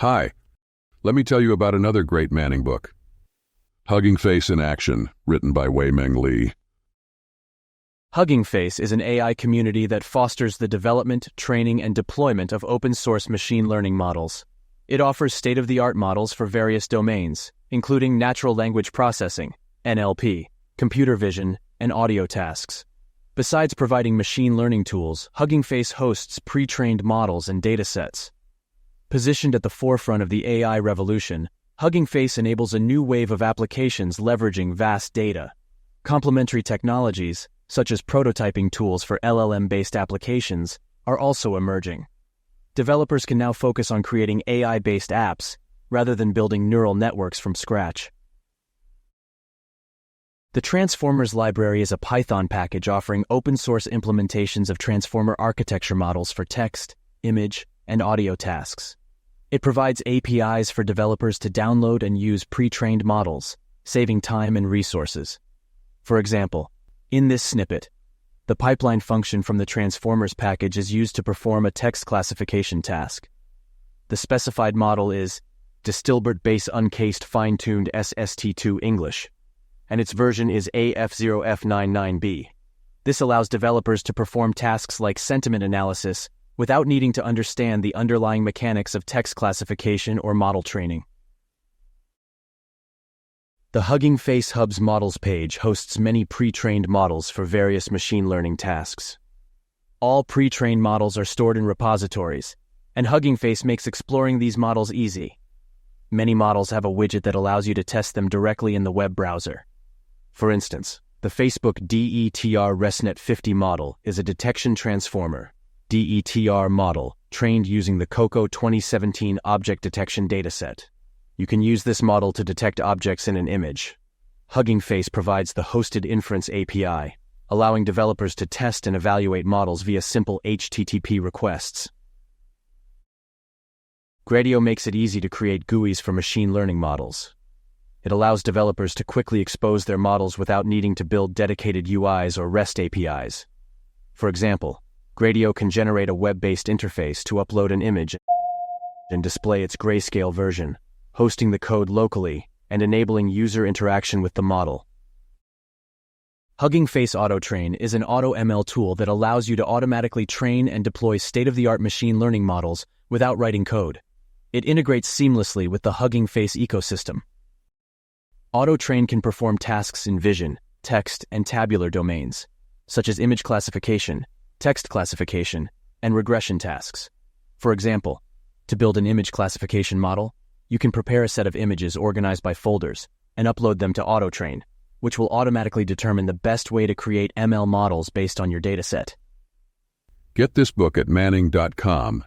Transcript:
Hi, let me tell you about another great Manning book, Hugging Face in Action, written by Wei-Meng Lee. Hugging Face is an AI community that fosters the development, training, and deployment of open-source machine learning models. It offers state-of-the-art models for various domains, including natural language processing, NLP, computer vision, and audio tasks. Besides providing machine learning tools, Hugging Face hosts pre-trained models and datasets. Positioned at the forefront of the AI revolution, Hugging Face enables a new wave of applications leveraging vast data. Complementary technologies, such as prototyping tools for LLM-based applications, are also emerging. Developers can now focus on creating AI-based apps rather than building neural networks from scratch. The Transformers library is a Python package offering open-source implementations of transformer architecture models for text, image, and audio tasks. It provides APIs for developers to download and use pre-trained models, saving time and resources. For example, in this snippet, the pipeline function from the Transformers package is used to perform a text classification task. The specified model is Distilbert Base Uncased Fine-Tuned SST2 English, and its version is AF0F99B. This allows developers to perform tasks like sentiment analysis without needing to understand the underlying mechanics of text classification or model training. The Hugging Face Hub's Models page hosts many pre-trained models for various machine learning tasks. All pre-trained models are stored in repositories, and Hugging Face makes exploring these models easy. Many models have a widget that allows you to test them directly in the web browser. For instance, the Facebook DETR ResNet 50 model is a detection transformer DETR model trained using the COCO 2017 object detection dataset. You can use this model to detect objects in an image. Hugging Face provides the hosted inference API, allowing developers to test and evaluate models via simple HTTP requests. Gradio makes it easy to create GUIs for machine learning models. It allows developers to quickly expose their models without needing to build dedicated UIs or REST APIs. For example, Gradio can generate a web-based interface to upload an image and display its grayscale version, hosting the code locally and enabling user interaction with the model. Hugging Face AutoTrain is an AutoML tool that allows you to automatically train and deploy state-of-the-art machine learning models without writing code. It integrates seamlessly with the Hugging Face ecosystem. AutoTrain can perform tasks in vision, text, and tabular domains, such as image classification, text classification, and regression tasks. For example, to build an image classification model, you can prepare a set of images organized by folders and upload them to AutoTrain, which will automatically determine the best way to create ML models based on your dataset. Get this book at manning.com